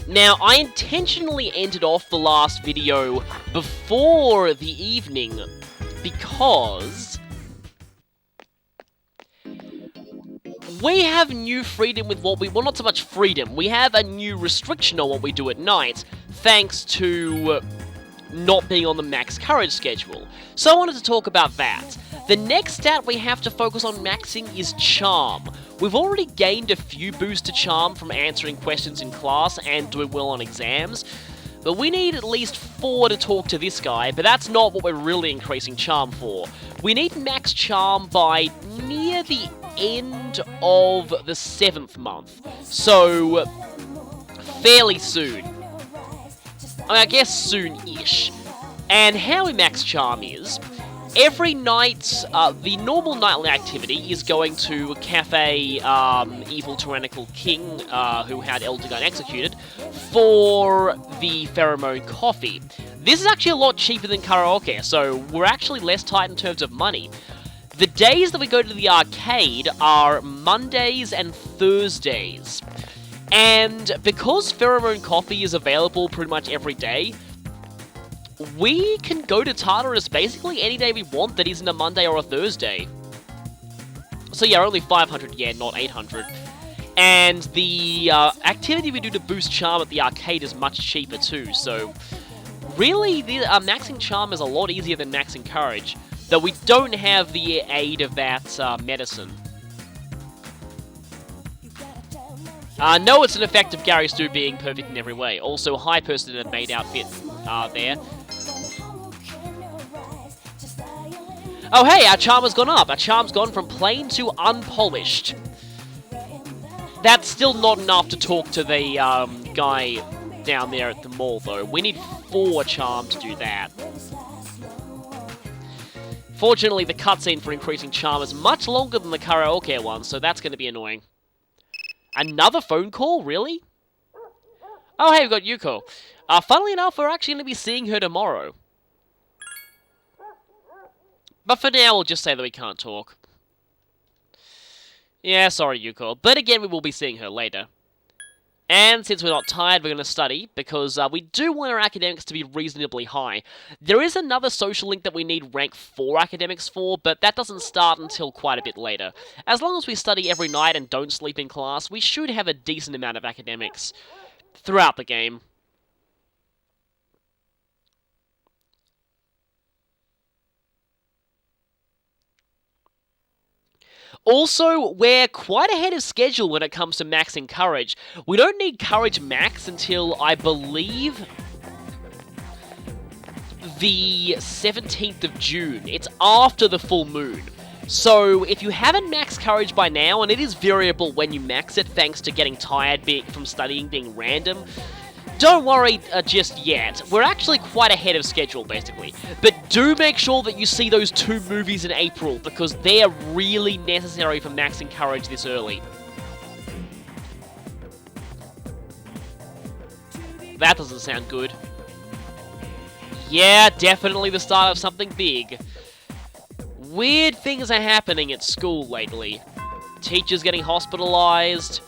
Now, I intentionally ended off the last video before the evening because we have new freedom with what we... Well, not so much freedom. We have a new restriction on what we do at night, thanks to not being on the max courage schedule. So I wanted to talk about that. The next stat we have to focus on maxing is charm. We've already gained a few boosts to charm from answering questions in class and doing well on exams, but we need at least 4 to talk to this guy, but that's not what we're really increasing charm for. We need max charm by near the end of the 7th month, so fairly soon. I guess soon-ish. And how we max charm is, every night, the normal nightly activity is going to Cafe Evil Tyrannical King, who had Eldergun executed, for the pheromone coffee. This is actually a lot cheaper than karaoke, so we're actually less tight in terms of money. The days that we go to the arcade are Mondays and Thursdays. And because pheromone coffee is available pretty much every day, we can go to Tartarus basically any day we want that isn't a Monday or a Thursday. So yeah, only 500 yen, not 800. And the activity we do to boost charm at the arcade is much cheaper too, so really, the maxing charm is a lot easier than maxing courage, though we don't have the aid of that medicine. No, it's an effect of Gary Stu being perfect in every way. Also, high person in a maid outfit there. Oh hey, our charm has gone up. Our charm's gone from plain to unpolished. That's still not enough to talk to the guy down there at the mall, though. We need 4 charm to do that. Fortunately, the cutscene for increasing charm is much longer than the karaoke one, so that's going to be annoying. Another phone call? Really? Oh, hey, we've got Yuko. Funnily enough, we're actually going to be seeing her tomorrow. But for now, we'll just say that we can't talk. Yeah, sorry, Yuko. But again, we will be seeing her later. And since we're not tired, we're going to study, because we do want our academics to be reasonably high. There is another social link that we need rank 4 academics for, but that doesn't start until quite a bit later. As long as we study every night and don't sleep in class, we should have a decent amount of academics throughout the game. Also, we're quite ahead of schedule when it comes to maxing courage. We don't need courage max until, I believe, the 17th of June. It's after the full moon. So, if you haven't maxed courage by now, and it is variable when you max it thanks to getting tired from studying being random, don't worry just yet. We're actually quite ahead of schedule, basically. But do make sure that you see those 2 movies in April, because they are really necessary for maxing courage this early. That doesn't sound good. Yeah, definitely the start of something big. Weird things are happening at school lately. Teachers getting hospitalized.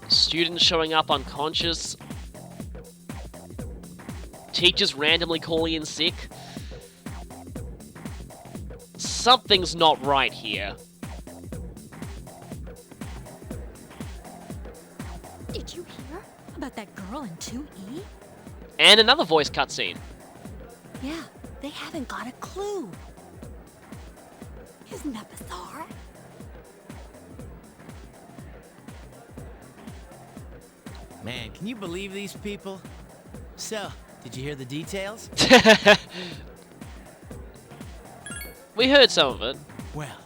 Students showing up unconscious. Teachers randomly calling in sick. Something's not right here. Did you hear about that girl in 2E? And another voice cutscene. Yeah, they haven't got a clue. Isn't that bizarre? Man, can you believe these people? So, did you hear the details? We heard some of it. Well,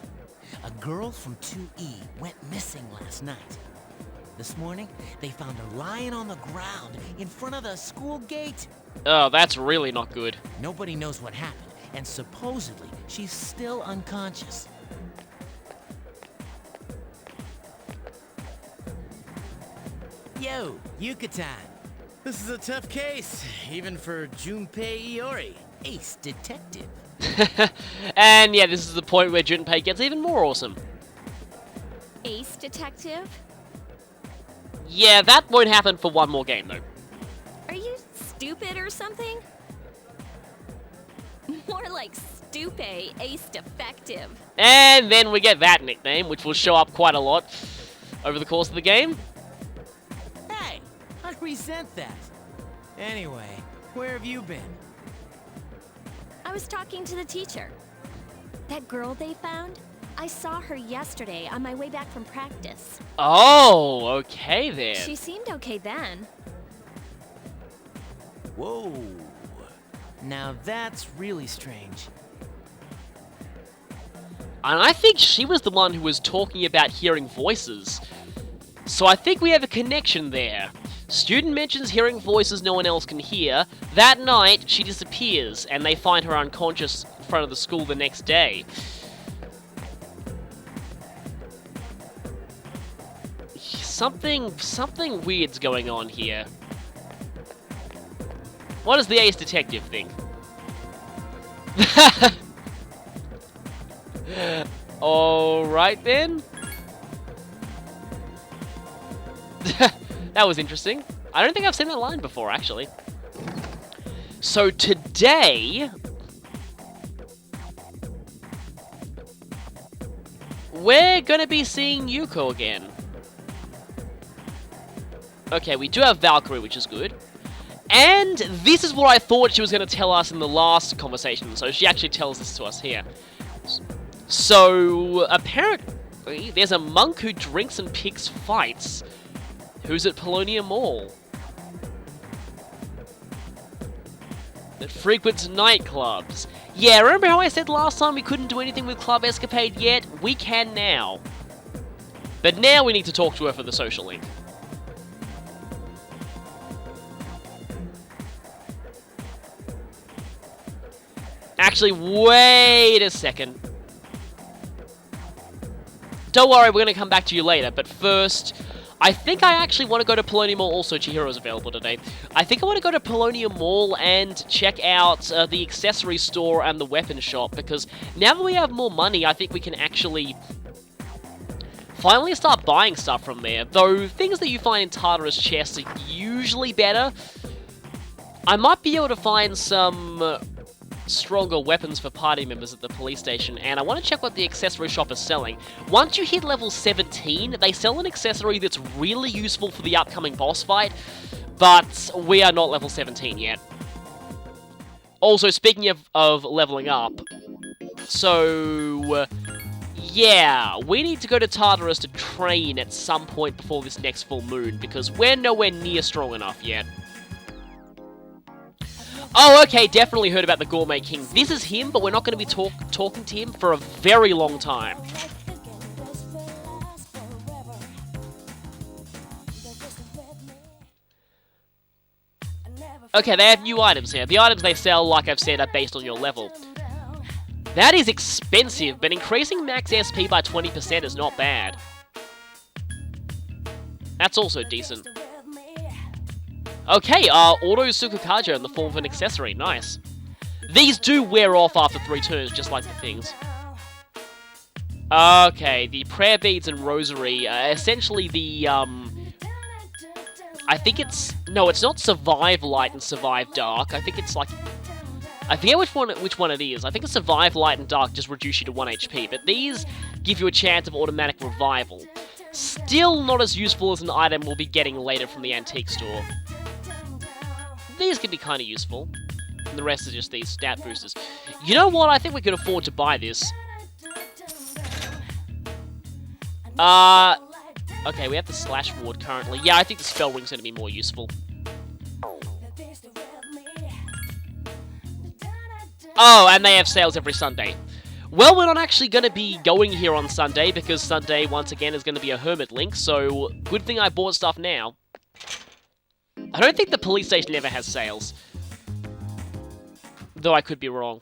a girl from 2E went missing last night. This morning, they found her lying on the ground in front of the school gate. Oh, that's really not good. Nobody knows what happened, and supposedly she's still unconscious. Yo, Yuka-tan. This is a tough case, even for Junpei Iori, ace detective. And yeah, this is the point where Junpei gets even more awesome. Ace detective? Yeah, that won't happen for one more game, though. Are you stupid or something? More like Stupe, ace defective. And then we get that nickname, which will show up quite a lot over the course of the game. Hey, I resent that. Anyway, where have you been? I was talking to the teacher. That girl they found, I saw her yesterday on my way back from practice. Oh, okay then. She seemed okay then. Whoa. Now that's really strange. And I think she was the one who was talking about hearing voices. So I think we have a connection there. Student mentions hearing voices no one else can hear. That night, she disappears, and they find her unconscious in front of the school the next day. Something weird's going on here. What does the ace detective think? Alright then. That was interesting. I don't think I've seen that line before, actually. So today, we're gonna be seeing Yuko again. Okay, we do have Valkyrie, which is good. And this is what I thought she was going to tell us in the last conversation, so she actually tells this to us here. So, apparently, there's a monk who drinks and picks fights, who's at Polonium Mall. That frequents nightclubs. Yeah, remember how I said last time we couldn't do anything with Club Escapade yet? We can now. But now we need to talk to her for the social link. Actually, wait a second. Don't worry, we're going to come back to you later, but first, I think I actually want to go to Polonium Mall. Also, Chihiro's available today. I think I want to go to Polonium Mall and check out the accessory store and the weapon shop, because now that we have more money, I think we can actually finally start buying stuff from there. Though, things that you find in Tartarus chests are usually better. I might be able to find some stronger weapons for party members at the police station, and I want to check what the accessory shop is selling. Once you hit level 17, they sell an accessory that's really useful for the upcoming boss fight, but we are not level 17 yet. Also, speaking of leveling up, so yeah, we need to go to Tartarus to train at some point before this next full moon, because we're nowhere near strong enough yet. Oh, okay, definitely heard about the Gourmet King. This is him, but we're not going to be talking to him for a very long time. Okay, they have new items here. The items they sell, like I've said, are based on your level. That is expensive, but increasing max SP by 20% is not bad. That's also decent. Okay, Auto Sukukajo in the form of an accessory. Nice. These do wear off after 3 turns, just like the things. Okay, the prayer beads and rosary, essentially the, I think it's... No, it's not Survive Light and Survive Dark. I think it's like... I forget which one it is. I think it's Survive Light and Dark just reduce you to 1 HP, but these give you a chance of automatic revival. Still not as useful as an item we'll be getting later from the antique store. These can be kind of useful. And the rest are just these stat boosters. You know what? I think we could afford to buy this. Okay, we have the Slash Ward currently. Yeah, I think the Spell Ring's going to be more useful. Oh, and they have sales every Sunday. Well, we're not actually going to be going here on Sunday, because Sunday, once again, is going to be a Hermit Link, so good thing I bought stuff now. I don't think the police station ever has sales. Though I could be wrong.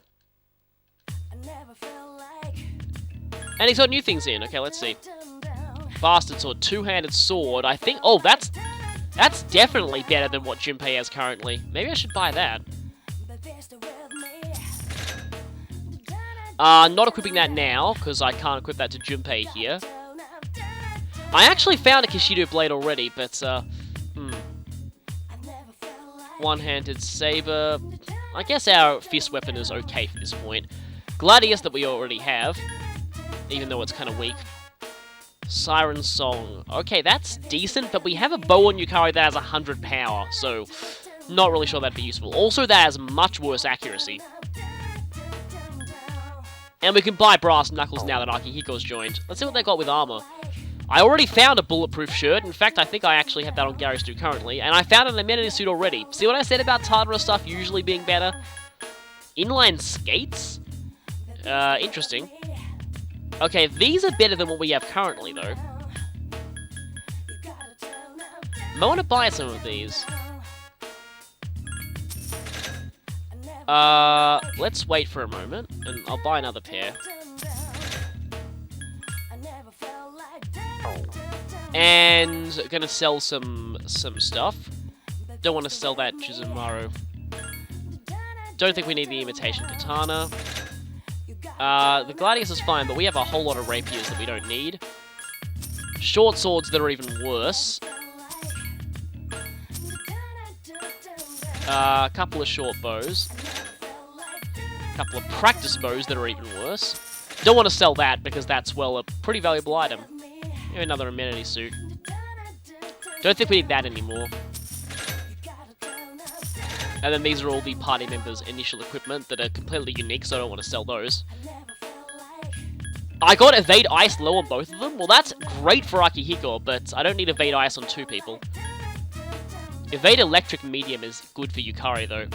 And he's got new things in. Okay, let's see. Bastard Sword, two-handed sword. I think... Oh, that's definitely better than what Junpei has currently. Maybe I should buy that. Not equipping that now, because I can't equip that to Junpei here. I actually found a Kishido blade already, but, one-handed saber. I guess our fist weapon is okay for this point. Gladius that we already have, even though it's kind of weak. Siren Song. Okay, that's decent, but we have a bow on Yukari that has 100 power, so not really sure that'd be useful. Also, that has much worse accuracy. And we can buy Brass Knuckles now that Akihiko's joined. Let's see what they got with armor. I already found a bulletproof shirt. In fact, I think I actually have that on Gary's too currently. And I found an amenity suit already. See what I said about Tadara stuff usually being better? Inline skates? Interesting. Okay, these are better than what we have currently, though. I want to buy some of these. Let's wait for a moment, and I'll buy another pair. And gonna sell some stuff. Don't want to sell that Chizumaru. Don't think we need the imitation katana. The Gladius is fine, but we have a whole lot of rapiers that we don't need. Short swords that are even worse. A couple of short bows. A couple of practice bows that are even worse. Don't want to sell that because that's, well, a pretty valuable item. Maybe another amenity suit. Don't think we need that anymore. And then these are all the party members' initial equipment that are completely unique, so I don't want to sell those. I got Evade Ice low on both of them? Well, that's great for Akihiko, but I don't need Evade Ice on 2 people. Evade Electric Medium is good for Yukari, though.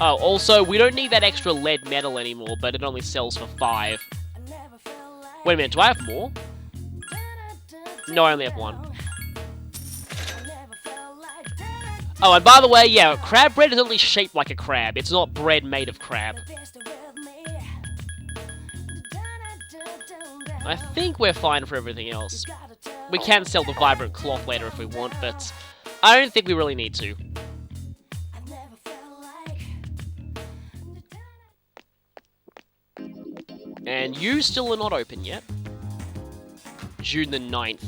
Oh, also, we don't need that extra lead metal anymore, but it only sells for 5. Wait a minute, do I have more? No, I only have 1. Oh, and by the way, yeah, crab bread is only shaped like a crab. It's not bread made of crab. I think we're fine for everything else. We can sell the vibrant cloth later if we want, but I don't think we really need to. And you still are not open yet. June the 9th.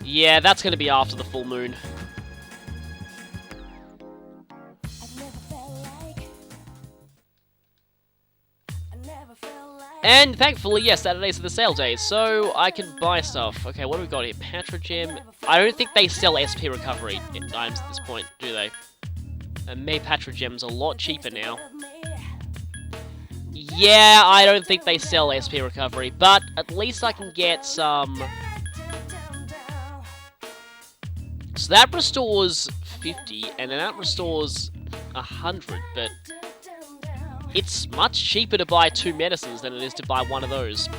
Yeah, that's going to be after the full moon. And thankfully, yes, Saturdays are the sale days, so I can buy stuff. Okay, what do we got here? Patrogem. I don't think they sell SP recovery items at this point, do they? And May Patrogem's a lot cheaper now. Yeah, I don't think they sell SP recovery, but at least I can get some... So that restores 50, and then that restores 100, but... It's much cheaper to buy 2 medicines than it is to buy 1 of those.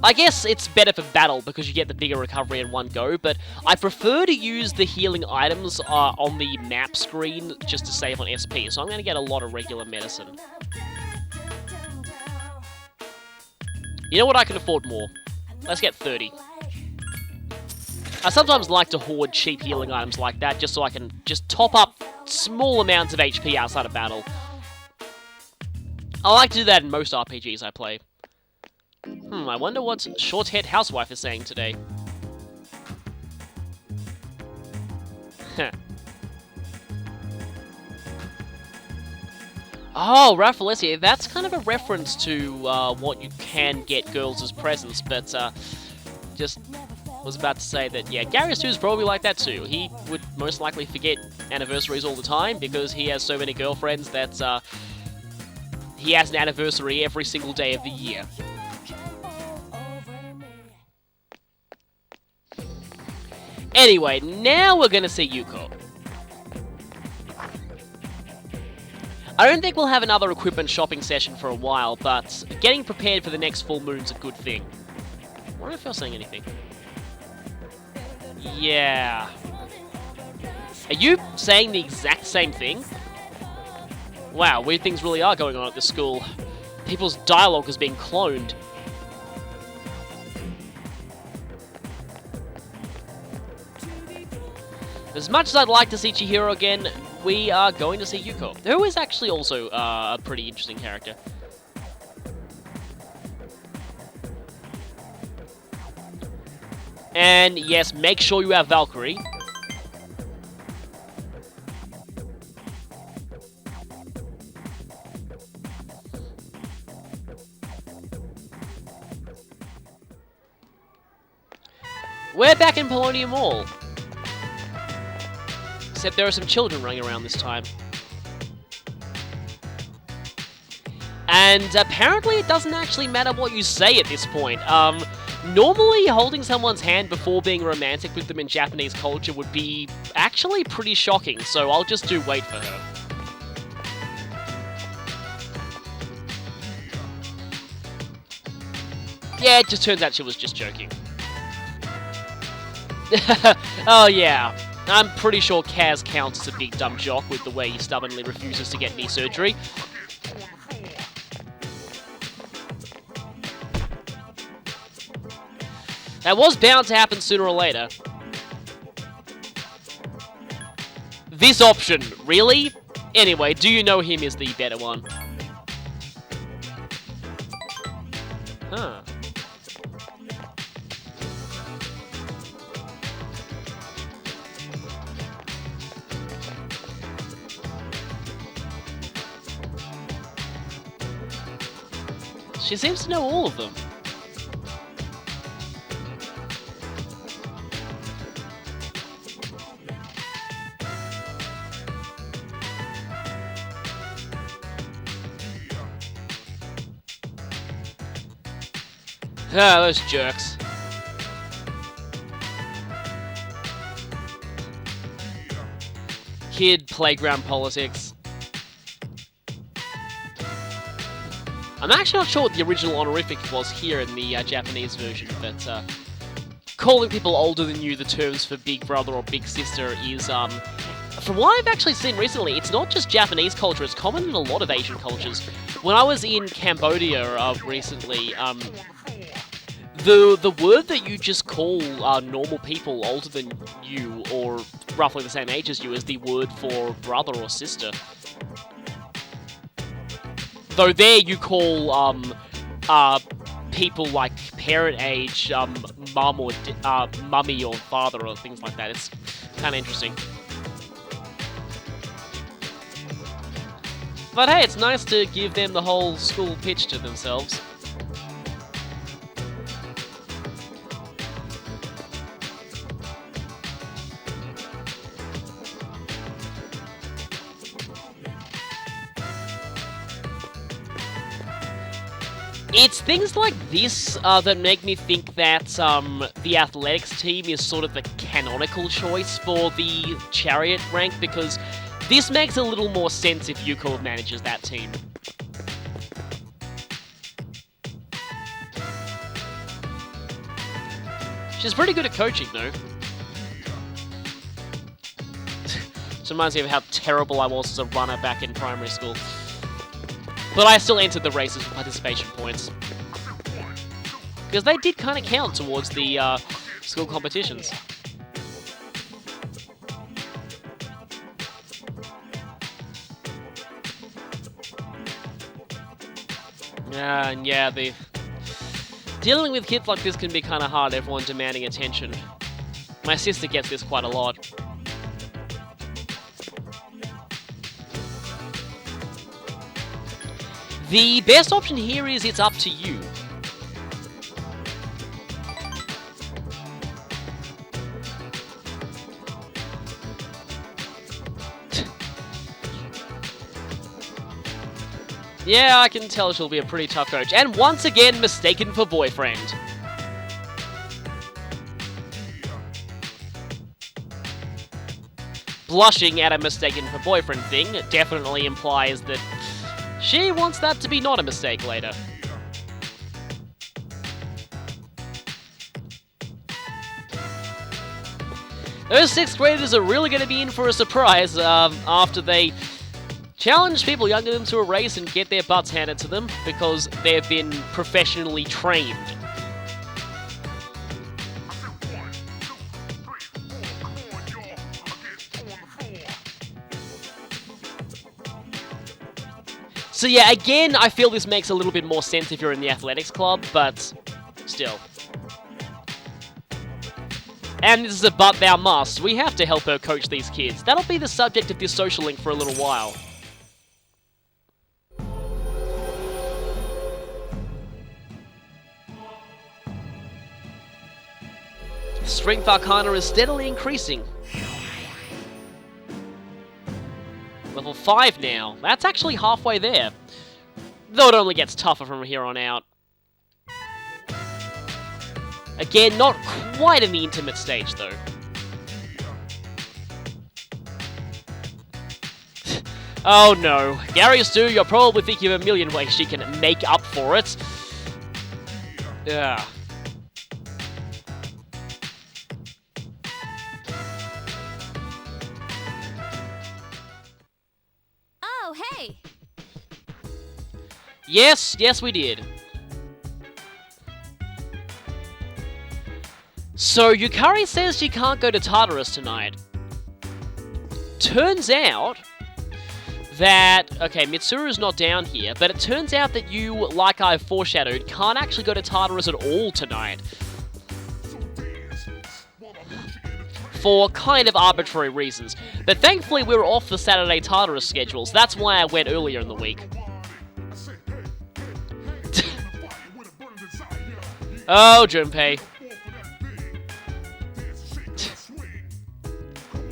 I guess it's better for battle because you get the bigger recovery in one go, but I prefer to use the healing items on the map screen just to save on SP, so I'm going to get a lot of regular medicine. You know what? I can afford more. Let's get 30. I sometimes like to hoard cheap healing items like that just so I can just top up small amounts of HP outside of battle. I like to do that in most RPGs I play. I wonder what Short-Haired Housewife is saying today. Oh, Raffalesia, that's kind of a reference to what you can get girls as presents, but just was about to say that, yeah, Garrus 2 is probably like that too. He would most likely forget anniversaries all the time because he has so many girlfriends that he has an anniversary every single day of the year. Anyway, now we're gonna see Yuko. I don't think we'll have another equipment shopping session for a while, but getting prepared for the next full moon's a good thing. I wonder if you're saying anything. Yeah. Are you saying the exact same thing? Wow, weird things really are going on at this school. People's dialogue is being cloned. As much as I'd like to see Chihiro again, we are going to see Yuko, who is actually also a pretty interesting character. And yes, make sure you have Valkyrie. We're back in Polonium Mall. Except there are some children running around this time. And apparently it doesn't actually matter what you say at this point. Normally holding someone's hand before being romantic with them in Japanese culture would be actually pretty shocking, so I'll just do wait for her. Yeah, it just turns out she was just joking. Oh yeah, I'm pretty sure Kaz counts as a big dumb jock with the way he stubbornly refuses to get knee surgery. That was bound to happen sooner or later. This option, really? Anyway, do you know him is the better one? Huh. She seems to know all of them. Ah, those jerks. Kid playground politics. I'm actually not sure what the original honorific was here in the Japanese version, but calling people older than you the terms for big brother or big sister is, from what I've actually seen recently, it's not just Japanese culture, it's common in a lot of Asian cultures. When I was in Cambodia recently, the word that you just call normal people older than you, or roughly the same age as you, is the word for brother or sister. Though there you call people like parent age, mum or mummy or father or things like that. It's kind of interesting. But hey, it's nice to give them the whole school pitch to themselves. It's things like this that make me think that the athletics team is sort of the canonical choice for the chariot rank, because this makes a little more sense if Yuko manages that team. She's pretty good at coaching, though. This reminds me of how terrible I was as a runner back in primary school. But I still entered the races with participation points. Because they did kind of count towards the school competitions. And yeah, dealing with kids like this can be kind of hard, everyone demanding attention. My sister gets this quite a lot. The best option here is it's up to you. Yeah, I can tell she'll be a pretty tough coach. And once again, mistaken for boyfriend. Blushing at a mistaken for boyfriend thing definitely implies that she wants that to be not a mistake later. Those 6th graders are really going to be in for a surprise after they challenge people younger than them to a race and get their butts handed to them because they've been professionally trained. So yeah, again, I feel this makes a little bit more sense if you're in the athletics club, but still. And this is a but thou must. We have to help her coach these kids. That'll be the subject of this social link for a little while. Strength Arcana is steadily increasing. Level 5 now. That's actually halfway there. Though it only gets tougher from here on out. Again, not quite in the intimate stage, though. Oh no. Gary Stu, you're probably thinking of a million ways she can make up for it. Yeah. Oh, hey! Yes, we did. So, Yukari says she can't go to Tartarus tonight. Turns out that... Okay, Mitsuru's not down here, but it turns out that you, like I've foreshadowed, can't actually go to Tartarus at all tonight. For kind of arbitrary reasons. But thankfully we were off the Saturday Tartarus schedules. That's why I went earlier in the week. Oh, Junpei.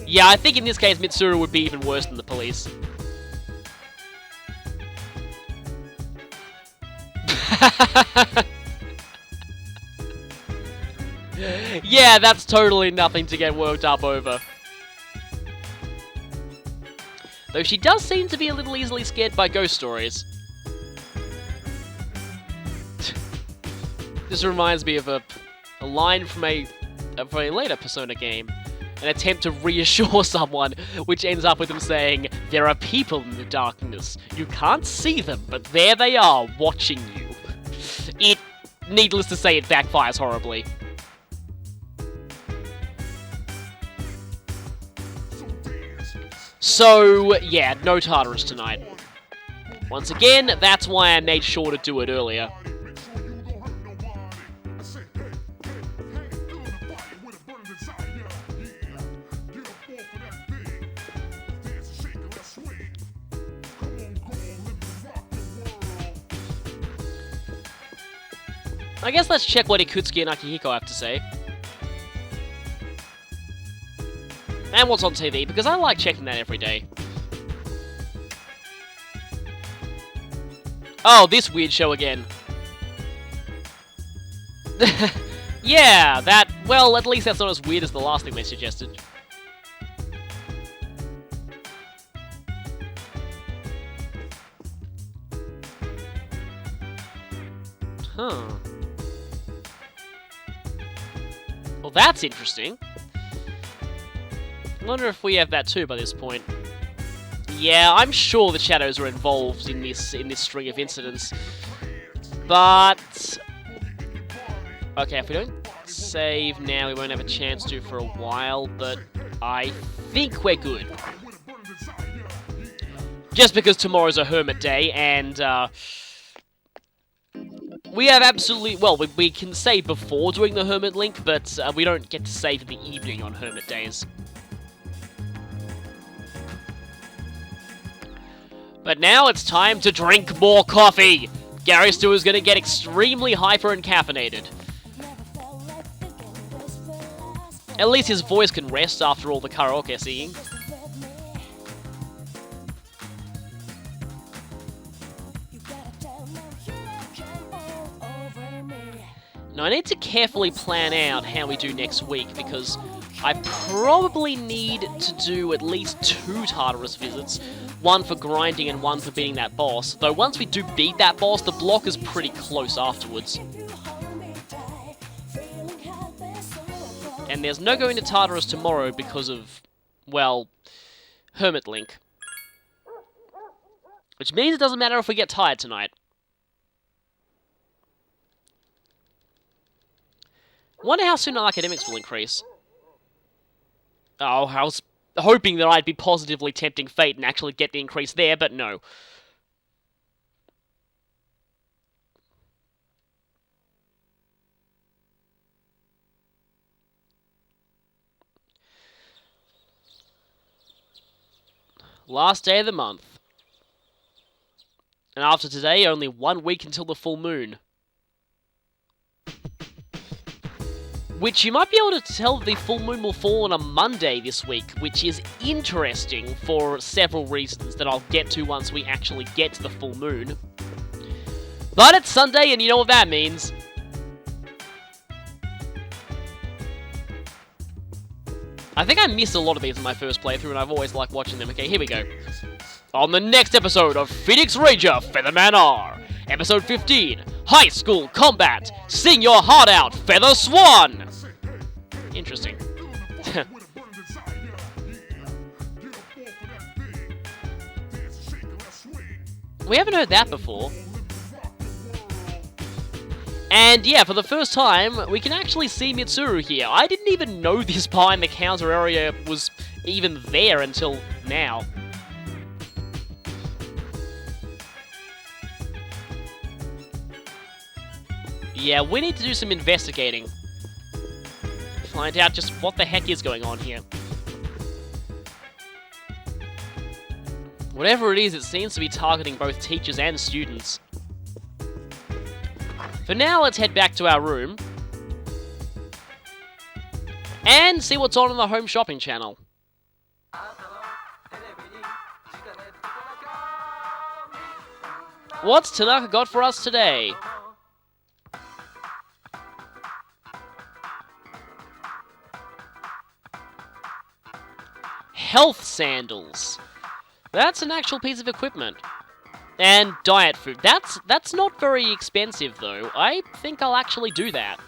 Yeah, I think in this case Mitsuru would be even worse than the police. Yeah, that's totally nothing to get worked up over. Though she does seem to be a little easily scared by ghost stories. This reminds me of a line from a later Persona game. An attempt to reassure someone, which ends up with them saying, "There are people in the darkness. You can't see them, but there they are, watching you." It, needless to say, it backfires horribly. So, yeah, no Tartarus tonight. Once again, that's why I made sure to do it earlier. I guess let's check what Ikutsuki and Akihiko have to say. And what's on TV, because I like checking that every day. Oh, this weird show again. Yeah, that... Well, at least that's not as weird as the last thing they suggested. Huh. Well, that's interesting. I wonder if we have that too by this point. Yeah, I'm sure the shadows are involved in this string of incidents. But... Okay, if we don't save now, we won't have a chance to for a while, but I think we're good. Just because tomorrow's a hermit day, and, we have absolutely... Well, we can save before doing the hermit link, but we don't get to save in the evening on hermit days. But now it's time to drink more coffee! Gary Stu is going to get extremely hyper and caffeinated. At least his voice can rest after all the karaoke singing. Now I need to carefully plan out how we do next week, because I probably need to do at least 2 Tartarus visits. One for grinding and one for beating that boss. Though once we do beat that boss, the block is pretty close afterwards. And there's no going to Tartarus tomorrow because of, well, Hermit Link. Which means it doesn't matter if we get tired tonight. Wonder how soon our academics will increase. Oh, I was hoping that I'd be positively tempting fate and actually get the increase there, but no. Last day of the month. And after today, only 1 week until the full moon. Which you might be able to tell the full moon will fall on a Monday this week, which is interesting for several reasons that I'll get to once we actually get to the full moon. But it's Sunday, and you know what that means. I think I missed a lot of these in my first playthrough, and I've always liked watching them. Okay, here we go. On the next episode of Phoenix Ranger Featherman R, Episode 15, High School Combat, Sing Your Heart Out, Feather Swan! Interesting. We haven't heard that before. And yeah, for the first time, we can actually see Mitsuru here. I didn't even know this behind the counter area was even there until now. Yeah, we need to do some investigating. Find out just what the heck is going on here. Whatever it is, it seems to be targeting both teachers and students. For now, let's head back to our room. And see what's on the home shopping channel. What's Tanaka got for us today? Health sandals. That's an actual piece of equipment. And diet food. That's not very expensive, though. I think I'll actually do that.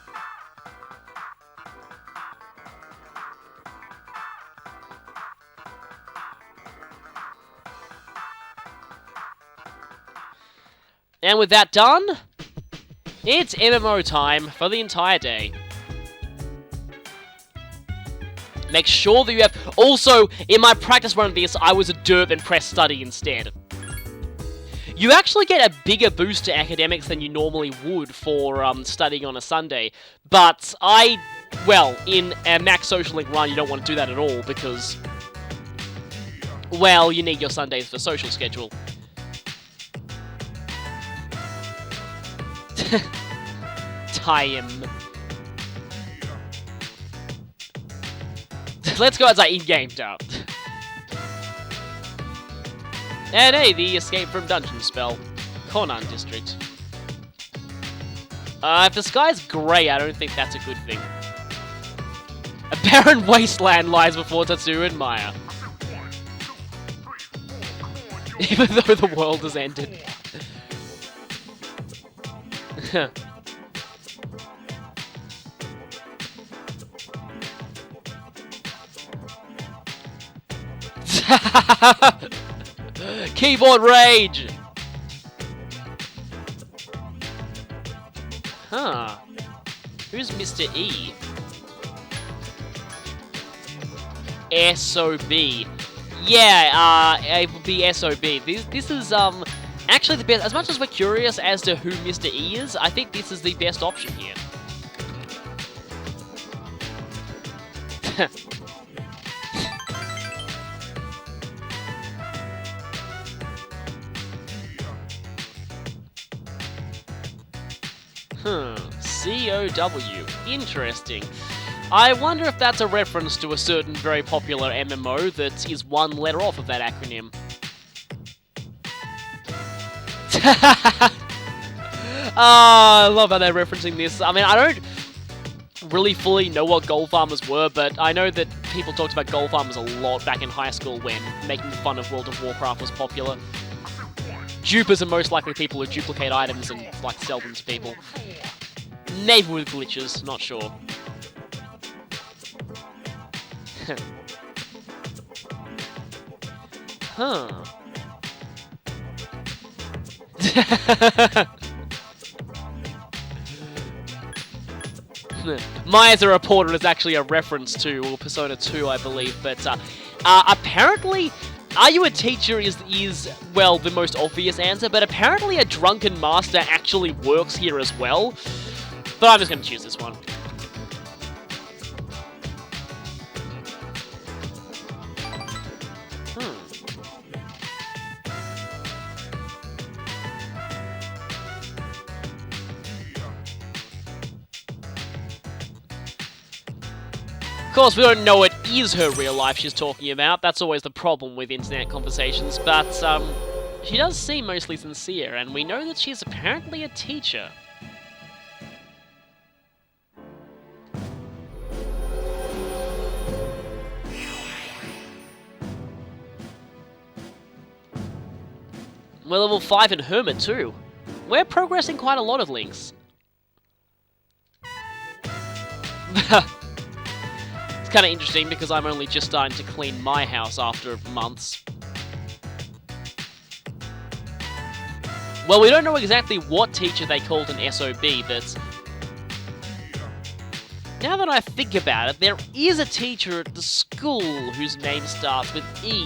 And with that done, it's MMO time for the entire day. Make sure that you have... Also, in my practice run of this, I was a derp and pressed study instead. You actually get a bigger boost to academics than you normally would for studying on a Sunday. But well, in a max social link run, you don't want to do that at all because, well, you need your Sundays for social schedule. Time. Let's go outside in-game stuff. And hey, the escape from dungeon spell. Konan district. If the sky's grey, I don't think that's a good thing. A barren wasteland lies before Tatsu and Maya. Even though the world has ended. Keyboard rage! Huh. Who's Mr. E? SOB. Yeah, it would be SOB. This is, actually the best. As much as we're curious as to who Mr. E is, I think this is the best option here. COW. Interesting. I wonder if that's a reference to a certain very popular MMO that is one letter off of that acronym. I love how they're referencing this. I mean, I don't really fully know what gold farmers were, but I know that people talked about gold farmers a lot back in high school when making fun of World of Warcraft was popular. Dupers are most likely people who duplicate items and, like, sell them to people. Maybe with glitches, not sure. Huh. Maya's a reporter is actually a reference to Persona 2, I believe, but apparently, are you a teacher is, well, the most obvious answer, but apparently a drunken master actually works here as well. But I'm just going to choose this one. course, we don't know it is her real life she's talking about. That's always the problem with internet conversations, but she does seem mostly sincere, and we know that she's apparently a teacher. We're level 5 in Hermit too. We're progressing quite a lot of links. It's kind of interesting because I'm only just starting to clean my house after months. Well, we don't know exactly what teacher they called an SOB, but now that I think about it, there is a teacher at the school whose name starts with E.